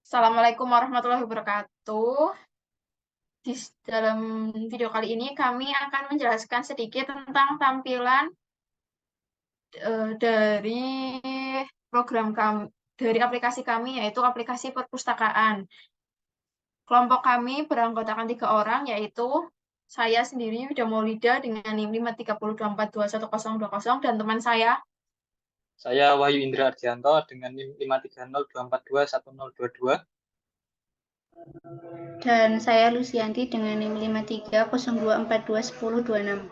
Assalamualaikum warahmatullahi wabarakatuh. Dalam video kali ini kami akan menjelaskan sedikit tentang tampilan dari program kami, dari aplikasi kami, yaitu aplikasi perpustakaan. Kelompok kami beranggotakan 3 orang, yaitu saya sendiri, Wida Maulida, dengan NIM 53024211020, dan teman Saya Wahyu Indra Ardianto dengan NIM 53024211022. Dan saya Lucianti dengan NIM 5302421026.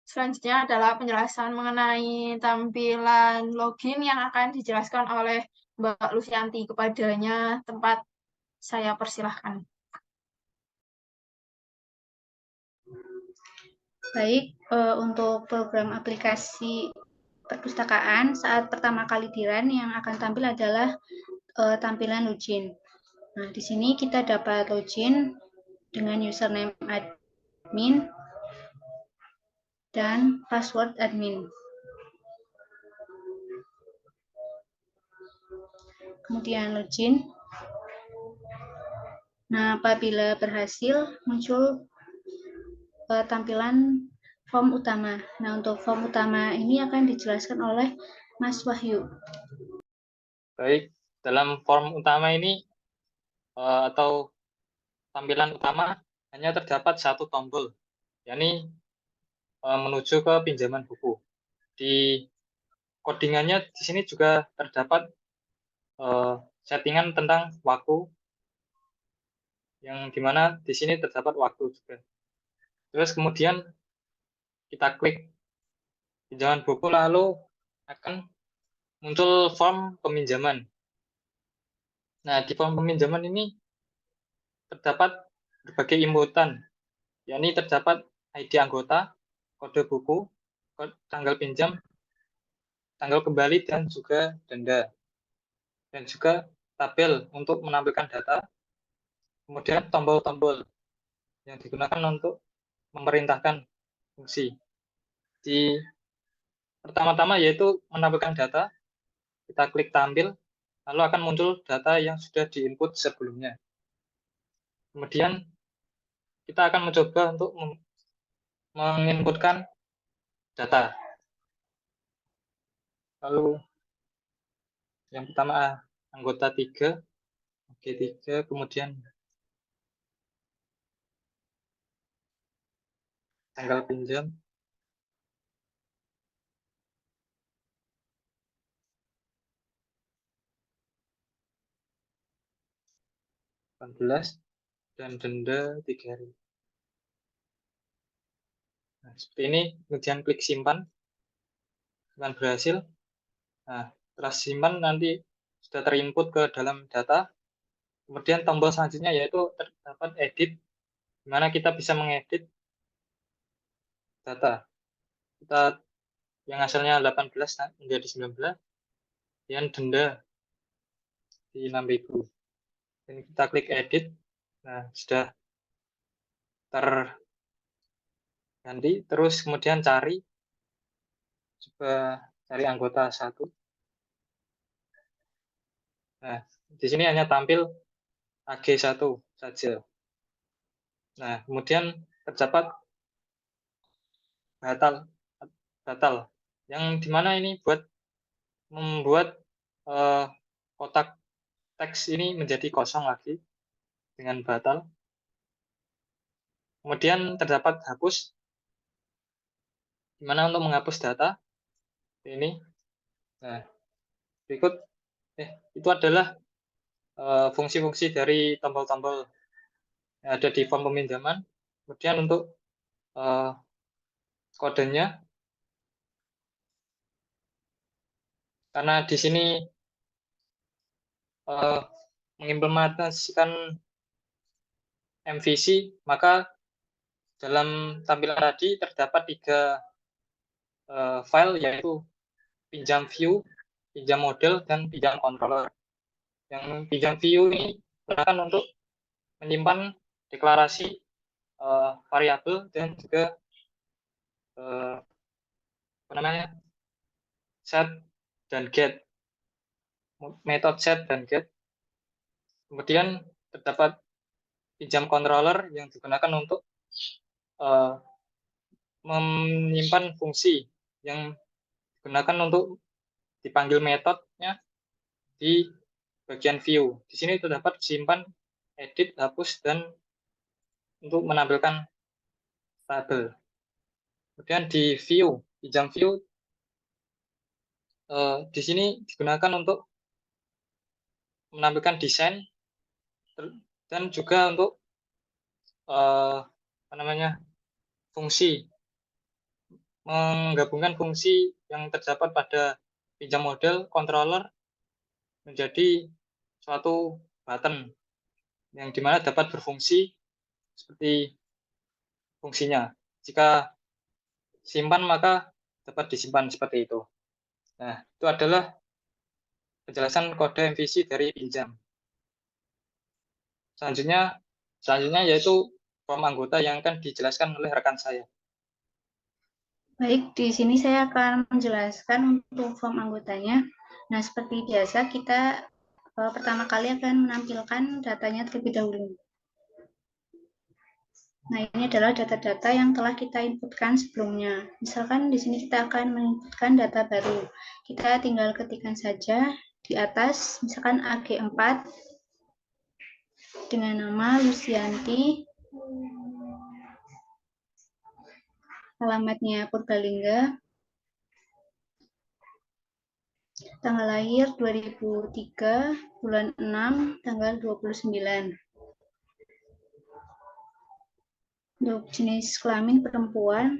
Selanjutnya adalah penjelasan mengenai tampilan login yang akan dijelaskan oleh Mbak Lucianti. Kepadanya tempat saya persilahkan. Baik, untuk program aplikasi perpustakaan saat pertama kali di-run yang akan tampil adalah tampilan login. Nah, di sini kita dapat login dengan username admin dan password admin. Kemudian login. Nah, apabila berhasil muncul tampilan form utama. Nah, untuk form utama ini akan dijelaskan oleh Mas Wahyu. Baik, dalam form utama ini atau tampilan utama hanya terdapat satu tombol, yakni menuju ke pinjaman buku. Di codingannya di sini juga terdapat settingan tentang waktu, yang dimana di sini terdapat waktu juga. Terus kemudian kita klik pinjaman buku, lalu akan muncul form peminjaman. Nah, di form peminjaman ini terdapat berbagai inputan, yakni terdapat ID anggota, kode buku, tanggal pinjam, tanggal kembali, dan juga denda. Dan juga tabel untuk menampilkan data, kemudian tombol-tombol yang digunakan untuk memerintahkan fungsi. Di pertama-tama yaitu menampilkan data, kita klik tampil, lalu akan muncul data yang sudah diinput sebelumnya. Kemudian kita akan mencoba untuk menginputkan data. Lalu yang pertama anggota 3, oke 3, kemudian tanggal pinjam, dan denda 3 hari. Nah, seperti ini, kemudian klik simpan, berhasil. Nah, setelah simpan nanti sudah terinput ke dalam data. Kemudian tombol selanjutnya yaitu terdapat edit, di mana kita bisa mengedit data. Kita yang hasilnya 18 menjadi 19, dan denda di 6.000. Dan kita klik edit. Nah, sudah terganti. Terus kemudian coba cari anggota 1. Nah, di sini hanya tampil AG1 saja. Nah, kemudian terdapat batal, yang dimana ini membuat kotak teks ini menjadi kosong lagi dengan batal. Kemudian terdapat hapus, dimana untuk menghapus data ini. Nah, berikut itu adalah fungsi-fungsi dari tombol-tombol yang ada di form peminjaman. Kemudian untuk kodenya, karena di sini mengimplementasikan MVC, maka dalam tampilan tadi terdapat 3 file, yaitu pinjam view, pinjam model, dan pinjam controller. Yang pinjam view ini digunakan untuk menyimpan deklarasi variabel dan juga set dan get. metode set dan get. Kemudian terdapat pinjam controller yang digunakan untuk menyimpan fungsi yang digunakan untuk dipanggil metodenya di bagian view. Di sini terdapat simpan, edit, hapus, dan untuk menampilkan tabel. Kemudian di view, pinjam view di sini digunakan untuk menampilkan desain dan juga untuk fungsi, menggabungkan fungsi yang terdapat pada pinjam model controller menjadi suatu button yang dimana dapat berfungsi seperti fungsinya. Jika simpan maka dapat disimpan seperti itu. Nah, itu adalah penjelasan kode MVC dari pinjam. Selanjutnya yaitu form anggota yang akan dijelaskan oleh rekan saya. Baik, di sini saya akan menjelaskan untuk form anggotanya. Nah, seperti biasa kita pertama kali akan menampilkan datanya terlebih dahulu. Nah, ini adalah data-data yang telah kita inputkan sebelumnya. Misalkan di sini kita akan menginputkan data baru. Kita tinggal ketikkan saja di atas, misalkan AG4 dengan nama Lucianti, alamatnya Purbalingga, tanggal lahir 2003, bulan 6, tanggal 29. Untuk jenis kelamin perempuan,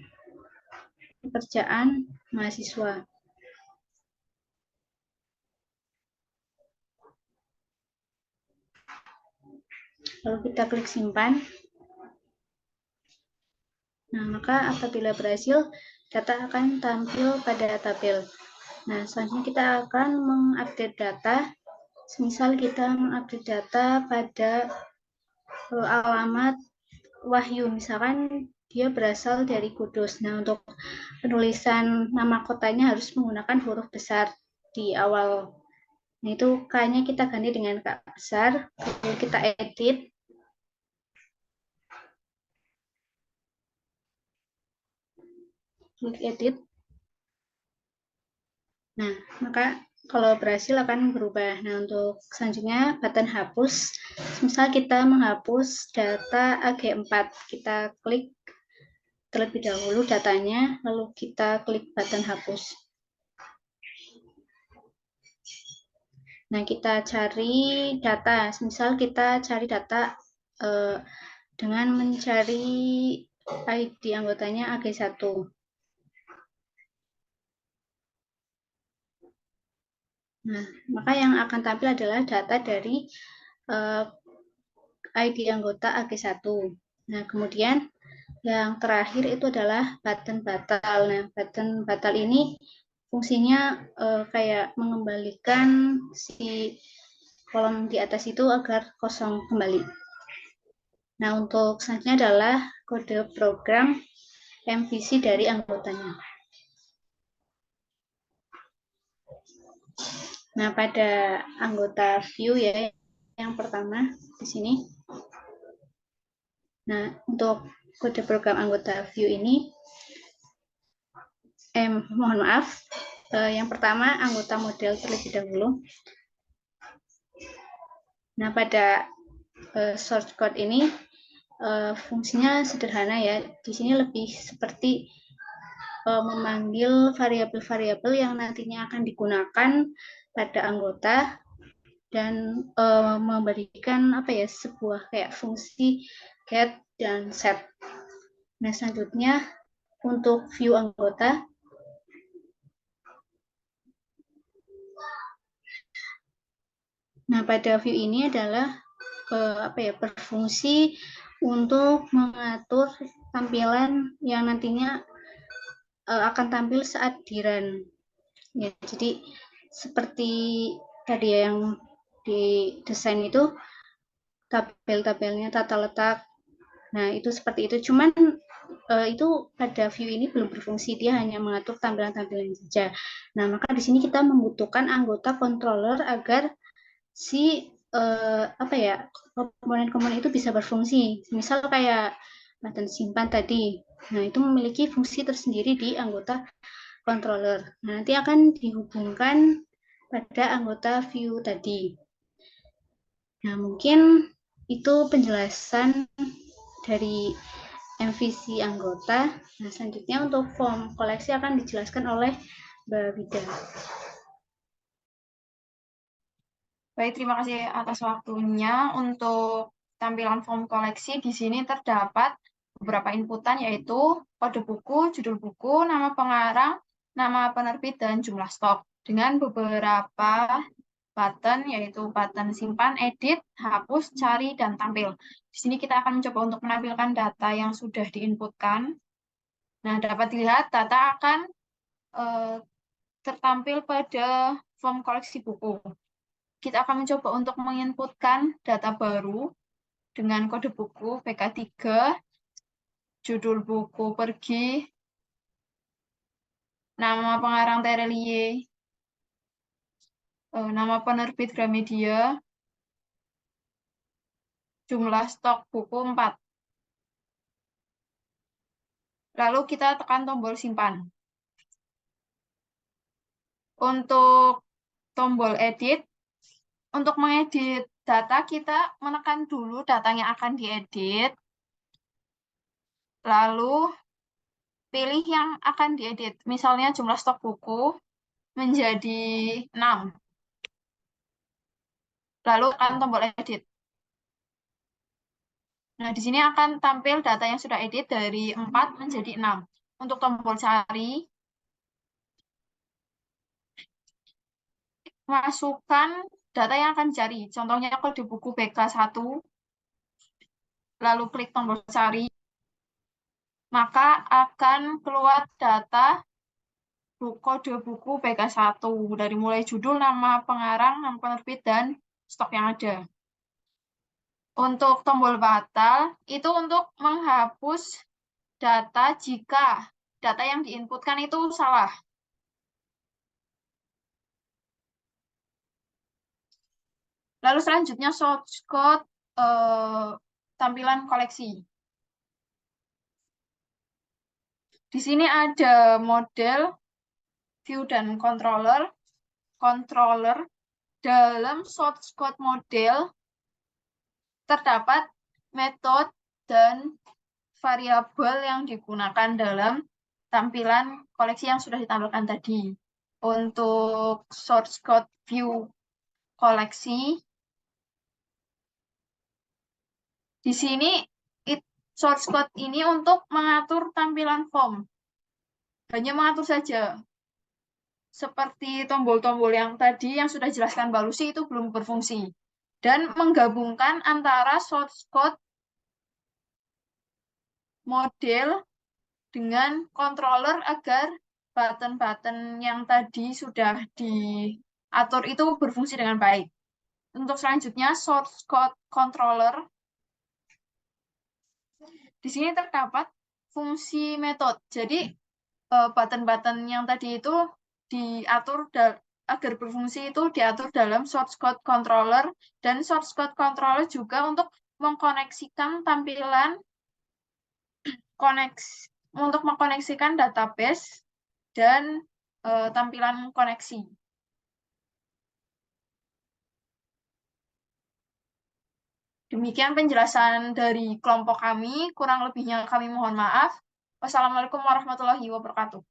pekerjaan mahasiswa. Lalu kita klik simpan. Nah, maka apabila berhasil, data akan tampil pada tabel. Nah, selanjutnya kita akan mengupdate data. Misal kita mengupdate data pada alamat Wahyu, misalkan dia berasal dari Kudus. Nah, untuk penulisan nama kotanya harus menggunakan huruf besar di awal. Nah, itu K-nya kita ganti dengan K besar, lalu kita edit. Klik edit. Nah, maka kalau berhasil akan berubah. Nah, untuk selanjutnya button hapus. Misal kita menghapus data AG4, kita klik terlebih dahulu datanya, lalu kita klik button hapus. Nah, kita cari data. Misal kita cari data dengan mencari ID anggotanya AG1. Nah, maka yang akan tampil adalah data dari ID anggota AG1. Nah, kemudian yang terakhir itu adalah button batal. Nah, button batal ini fungsinya kayak mengembalikan si kolom di atas itu agar kosong kembali. Nah, untuk selanjutnya adalah kode program MVC dari anggotanya. Nah, pada anggota view ya, yang pertama di sini. Nah, untuk kode program anggota view ini, mohon maaf, yang pertama anggota model terlebih dahulu. Nah, pada source code ini fungsinya sederhana ya. Di sini lebih seperti memanggil variabel-variabel yang nantinya akan digunakan pada anggota dan memberikan sebuah kayak fungsi get dan set. Nah, selanjutnya untuk view anggota. Nah, pada view ini adalah berfungsi untuk mengatur tampilan yang nantinya akan tampil saat di run. Ya, jadi seperti tadi yang di desain itu tabel-tabelnya tata letak. Nah, itu seperti itu. Cuman itu pada view ini belum berfungsi, dia hanya mengatur tampilan-tampilan saja. Nah, maka di sini kita membutuhkan anggota controller agar si apa ya, komponen-komponen itu bisa berfungsi. Misal kayak button simpan tadi. Nah, itu memiliki fungsi tersendiri di anggota controller. Nah, nanti akan dihubungkan pada anggota view tadi. Nah, mungkin itu penjelasan dari MVC anggota. Nah, selanjutnya untuk form koleksi akan dijelaskan oleh Mbak Wida. Baik, terima kasih atas waktunya. Untuk tampilan form koleksi, di sini terdapat beberapa inputan, yaitu kode buku, judul buku, nama pengarang, nama penerbit, dan jumlah stok. Dengan beberapa button, yaitu button simpan, edit, hapus, cari, dan tampil. Di sini kita akan mencoba untuk menampilkan data yang sudah diinputkan. Nah, dapat dilihat data akan tertampil pada form koleksi buku. Kita akan mencoba untuk menginputkan data baru dengan kode buku PK3, judul buku pergi, nama pengarang Terelie, nama penerbit Gramedia, jumlah stok buku 4. Lalu kita tekan tombol simpan. Untuk tombol edit, untuk mengedit data kita menekan dulu data yang akan diedit, lalu pilih yang akan diedit. Misalnya jumlah stok buku menjadi 6. Lalu tekan tombol edit. Nah, di sini akan tampil data yang sudah edit dari 4 menjadi 6. Untuk tombol cari, masukkan data yang akan dicari. Contohnya kode buku BK1, lalu klik tombol cari, maka akan keluar data kode buku BK1 dari mulai judul, nama pengarang, nama penerbit, dan stok yang ada. Untuk tombol batal, itu untuk menghapus data jika data yang diinputkan itu salah. Lalu selanjutnya source code tampilan koleksi. Di sini ada model, view, dan controller. Dalam source code model terdapat metode dan variabel yang digunakan dalam tampilan koleksi yang sudah ditampilkan tadi. Untuk source code view koleksi, di sini source code ini untuk mengatur tampilan form. Hanya mengatur saja. Seperti tombol-tombol yang tadi yang sudah jelaskan Mbak Lucy itu belum berfungsi. Dan menggabungkan antara source code model dengan controller agar button-button yang tadi sudah diatur itu berfungsi dengan baik. Untuk selanjutnya, source code controller. Di sini terdapat fungsi metode. Jadi, button-button yang tadi itu diatur agar berfungsi itu diatur dalam source code controller, dan source code controller juga untuk mengkoneksikan tampilan untuk mengkoneksikan database dan tampilan koneksi. Demikian penjelasan dari kelompok kami, kurang lebihnya kami mohon maaf. Wassalamualaikum warahmatullahi wabarakatuh.